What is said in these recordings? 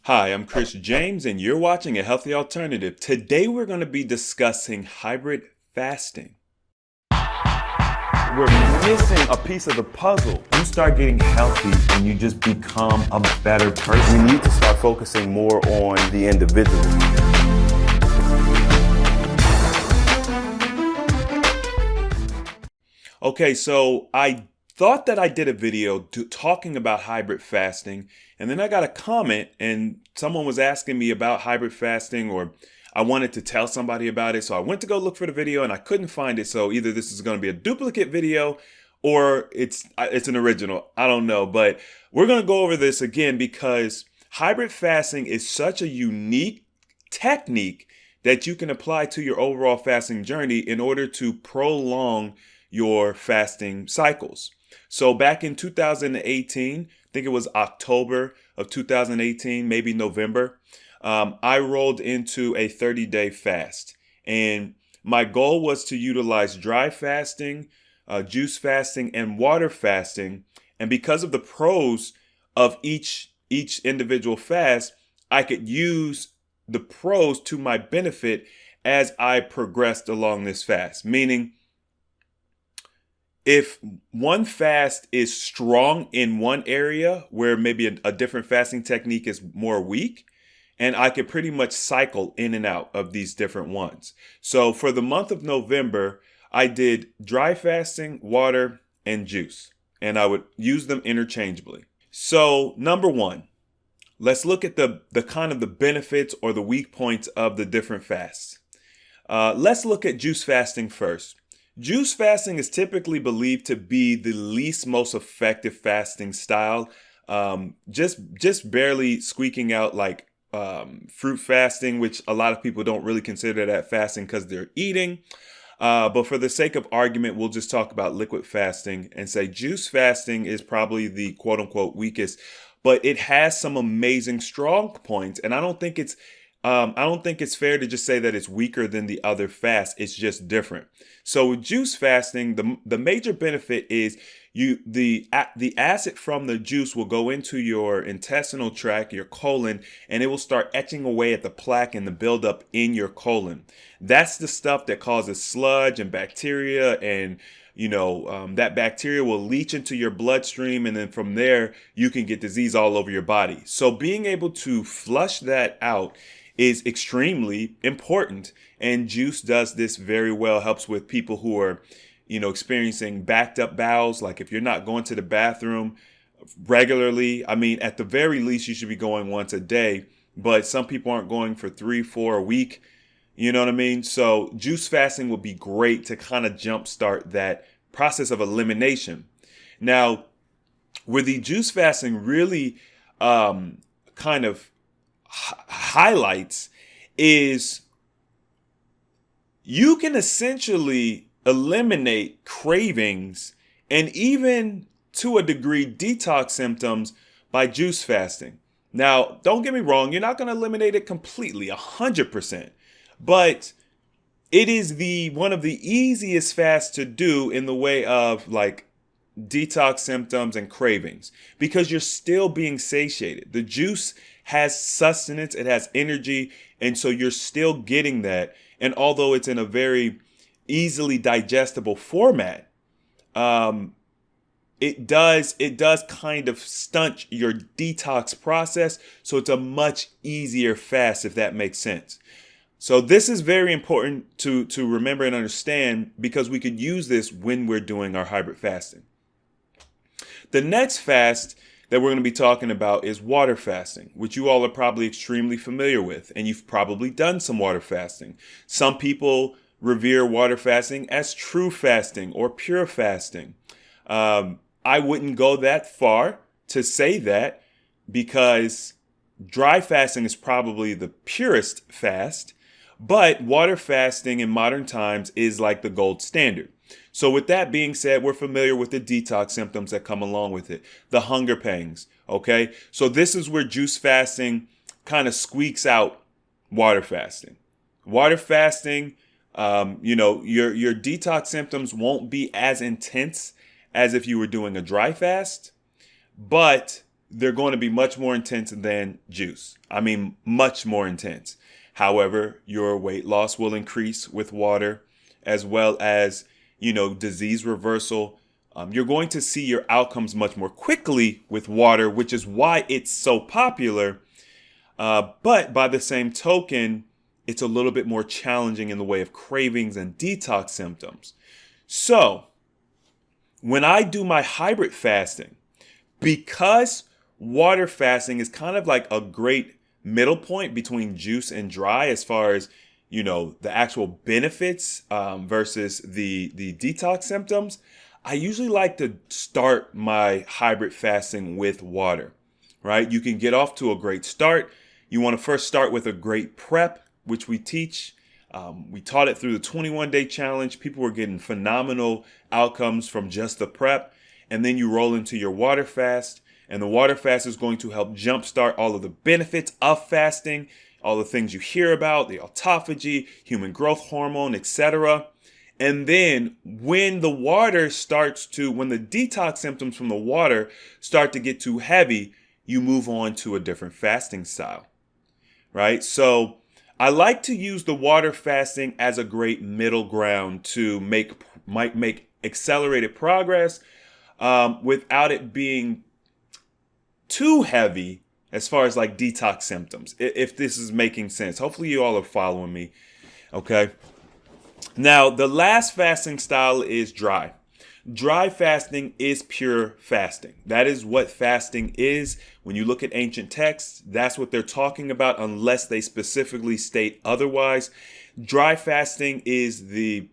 Hi, I'm Chris James, and you're watching A Healthy Alternative. Today, we're going to be discussing hybrid fasting. We're missing a piece of the puzzle. You start getting healthy and you just become a better person. We need to start focusing more on the individual. Okay, so I thought that I did a video talking about hybrid fasting, and then I got a comment, and someone was asking me about hybrid fasting, or I wanted to tell somebody about it. So I went to go look for the video, and I couldn't find it. So either this is going to be a duplicate video, or it's an original. I don't know, but we're going to go over this again because hybrid fasting is such a unique technique that you can apply to your overall fasting journey in order to prolong your fasting cycles. So back in 2018, I think it was October of 2018, maybe November, I rolled into a 30-day fast. And my goal was to utilize dry fasting, juice fasting, and water fasting. And because of the pros of each individual fast, I could use the pros to my benefit as I progressed along this fast. Meaning, if one fast is strong in one area where maybe a different fasting technique is more weak, and I could pretty much cycle in and out of these different ones. So for the month of November, I did dry fasting, water, and juice, and I would use them interchangeably. So number one, let's look at the kind of the benefits or the weak points of the different fasts. Let's look at juice fasting first. Juice fasting is typically believed to be the least most effective fasting style, just barely squeaking out like fruit fasting, which a lot of people don't really consider that fasting because they're eating. But for the sake of argument, we'll just talk about liquid fasting and say juice fasting is probably the quote unquote weakest, but it has some amazing strong points. And I don't think it's fair to just say that it's weaker than the other fasts. It's just different. So with juice fasting, the major benefit is the acid from the juice will go into your intestinal tract, your colon, and it will start etching away at the plaque and the buildup in your colon. That's the stuff that causes sludge and bacteria, and that bacteria will leach into your bloodstream, and then from there you can get disease all over your body. So being able to flush that out is extremely important, and juice does this very well. Helps with people who are experiencing backed up bowels. Like if you're not going to the bathroom regularly, I mean, at the very least you should be going once a day, but some people aren't going for 3-4 a week. You know what I mean? So juice fasting would be great to kind of jumpstart that process of elimination. Now, where the juice fasting really kind of highlights is you can essentially eliminate cravings and even to a degree detox symptoms by juice fasting. Now, don't get me wrong, you're not going to eliminate it completely, 100%, but it is one of the easiest fasts to do in the way of like detox symptoms and cravings, because you're still being satiated. The juice has sustenance, it has energy, and so you're still getting that. And although it's in a very easily digestible format, it does kind of stunt your detox process. So it's a much easier fast, if that makes sense. So this is very important to remember and understand, because we could use this when we're doing our hybrid fasting. The next fast that we're going to be talking about is water fasting, which you all are probably extremely familiar with, and you've probably done some water fasting. Some people revere water fasting as true fasting or pure fasting. I wouldn't go that far to say that, because dry fasting is probably the purest fast, but water fasting in modern times is like the gold standard. So with that being said, we're familiar with the detox symptoms that come along with it, the hunger pangs. Okay, so this is where juice fasting kind of squeaks out water fasting. Water fasting, your detox symptoms won't be as intense as if you were doing a dry fast, but they're going to be much more intense than juice. I mean, much more intense. However, your weight loss will increase with water, as well as, disease reversal. You're going to see your outcomes much more quickly with water, which is why it's so popular. But by the same token, it's a little bit more challenging in the way of cravings and detox symptoms. So when I do my hybrid fasting, because water fasting is kind of like a great middle point between juice and dry as far as, the actual benefits versus the detox symptoms, I usually like to start my hybrid fasting with water, right? You can get off to a great start. You want to first start with a great prep, which we teach. We taught it through the 21-day challenge. People were getting phenomenal outcomes from just the prep. And then you roll into your water fast. And the water fast is going to help jumpstart all of the benefits of fasting, all the things you hear about, the autophagy, human growth hormone, etc. And then when the detox symptoms from the water start to get too heavy, you move on to a different fasting style, right? So I like to use the water fasting as a great middle ground to make accelerated progress without it being too heavy as far as like detox symptoms, if this is making sense. Hopefully you all are following me, okay? Now, the last fasting style is dry. Dry fasting is pure fasting. That is what fasting is. When you look at ancient texts, that's what they're talking about unless they specifically state otherwise. Dry fasting is the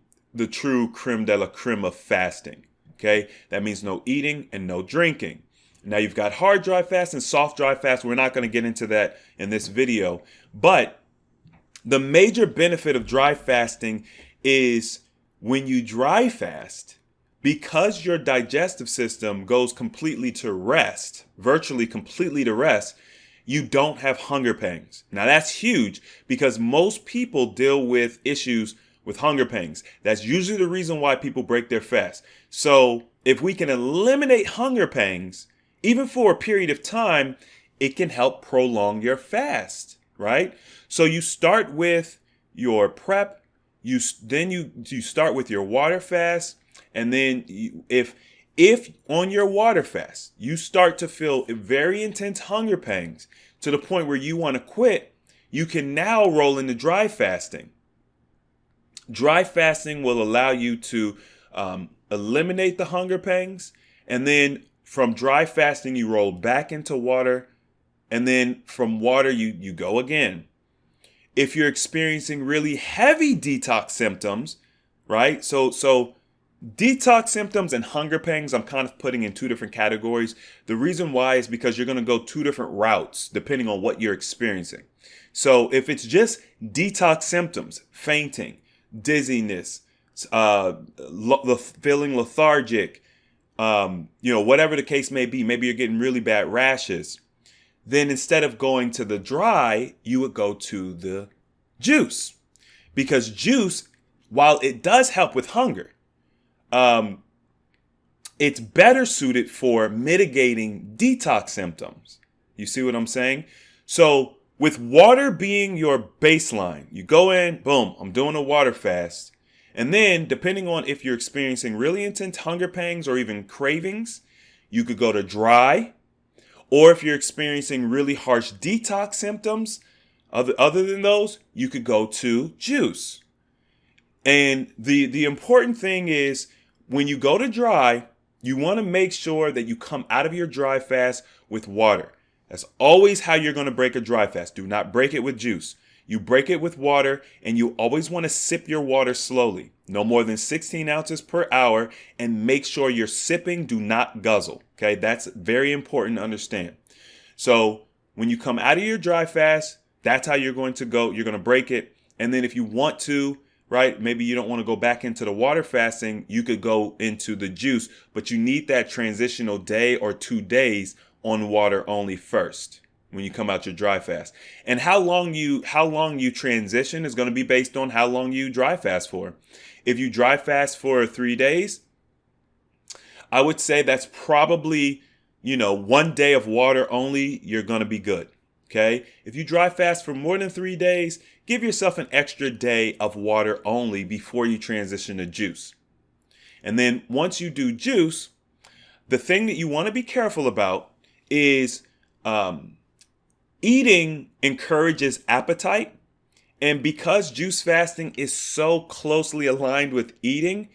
true creme de la creme of fasting, okay? That means no eating and no drinking. Now you've got hard dry fast and soft dry fast. We're not going to get into that in this video, but the major benefit of dry fasting is when you dry fast, because your digestive system goes completely to rest, virtually completely to rest, you don't have hunger pangs. Now that's huge because most people deal with issues with hunger pangs. That's usually the reason why people break their fast. So if we can eliminate hunger pangs, even for a period of time, it can help prolong your fast, right? So you start with your prep, you start with your water fast, and then if on your water fast you start to feel very intense hunger pangs to the point where you want to quit, you can now roll into dry fasting. Dry fasting will allow you to eliminate the hunger pangs, and then from dry fasting, you roll back into water, and then from water, you go again. If you're experiencing really heavy detox symptoms, right? So detox symptoms and hunger pangs, I'm kind of putting in two different categories. The reason why is because you're going to go two different routes depending on what you're experiencing. So if it's just detox symptoms, fainting, dizziness, feeling lethargic, whatever the case may be, maybe you're getting really bad rashes, then instead of going to the dry, you would go to the juice. Because juice, while it does help with hunger, it's better suited for mitigating detox symptoms. You see what I'm saying? So with water being your baseline, you go in, boom, I'm doing a water fast. And then, depending on if you're experiencing really intense hunger pangs or even cravings, you could go to dry. Or if you're experiencing really harsh detox symptoms, other than those, you could go to juice. And the important thing is when you go to dry, you want to make sure that you come out of your dry fast with water. That's always how you're going to break a dry fast. Do not break it with juice. You break it with water, and you always want to sip your water slowly, no more than 16 ounces per hour, and make sure you're sipping, do not guzzle. Okay, that's very important to understand. So when you come out of your dry fast, that's how you're going to go. You're going to break it. And then if you want to, right, maybe you don't want to go back into the water fasting, you could go into the juice, but you need that transitional day or 2 days on water only first when you come out your dry fast. And how long you transition is going to be based on how long you dry fast for. If you dry fast for 3 days, I would say that's probably, 1 day of water only, you're going to be good. Okay. If you dry fast for more than 3 days, give yourself an extra day of water only before you transition to juice. And then once you do juice, the thing that you want to be careful about is eating encourages appetite. And because juice fasting is so closely aligned with eating,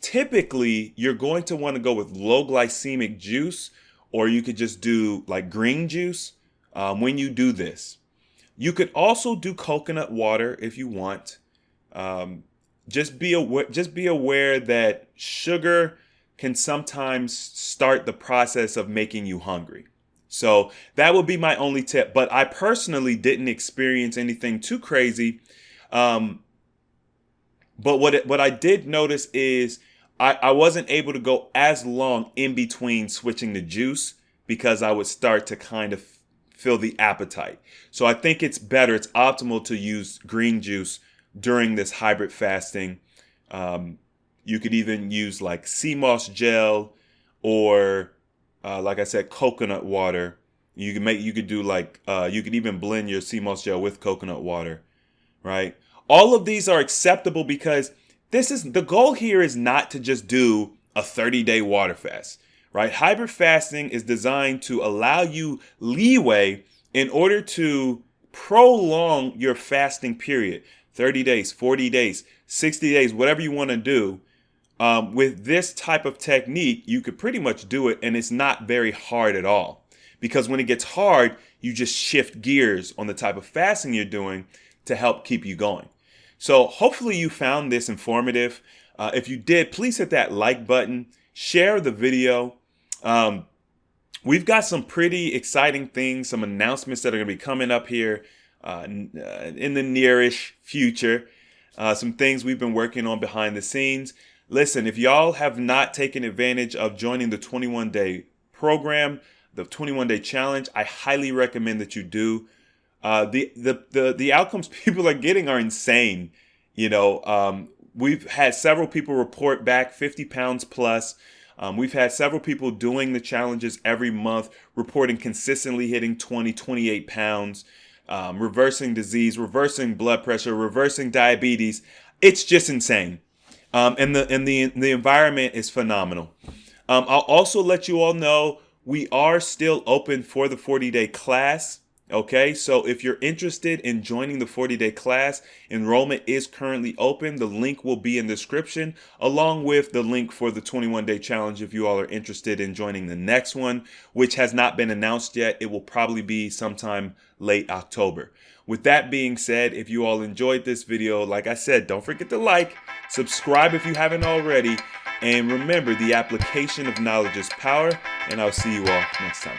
typically you're going to want to go with low glycemic juice, or you could just do like green juice when you do this. You could also do coconut water if you want. Just be aware that sugar can sometimes start the process of making you hungry. So that would be my only tip. But I personally didn't experience anything too crazy. But what I did notice is I wasn't able to go as long in between switching to juice because I would start to kind of feel the appetite. So I think it's optimal to use green juice during this hybrid fasting. You could even use like sea moss gel or like I said, coconut water. You could even blend your sea moss gel with coconut water, right? All of these are acceptable because the goal here is not to just do a 30-day water fast, right? Hybrid fasting is designed to allow you leeway in order to prolong your fasting period, 30 days, 40 days, 60 days, whatever you want to do. With this type of technique, you could pretty much do it, and it's not very hard at all. Because when it gets hard, you just shift gears on the type of fasting you're doing to help keep you going. So hopefully you found this informative. If you did, please hit that like button, share the video. We've got some pretty exciting things, some announcements that are going to be coming up here in the nearish future. Some things we've been working on behind the scenes. Listen, if y'all have not taken advantage of joining the 21-day program, the 21-day challenge, I highly recommend that you do. The outcomes people are getting are insane. We've had several people report back 50 pounds plus. We've had several people doing the challenges every month, reporting consistently hitting 20, 28 pounds, reversing disease, reversing blood pressure, reversing diabetes. It's just insane. And the environment is phenomenal. I'll also let you all know we are still open for the 40-day class. Okay, so if you're interested in joining the 40-day class, enrollment is currently open. The link will be in the description, along with the link for the 21-day challenge if you all are interested in joining the next one, which has not been announced yet. It will probably be sometime late October. With that being said, if you all enjoyed this video, like I said, don't forget to like, subscribe if you haven't already, and remember, the application of knowledge is power, and I'll see you all next time.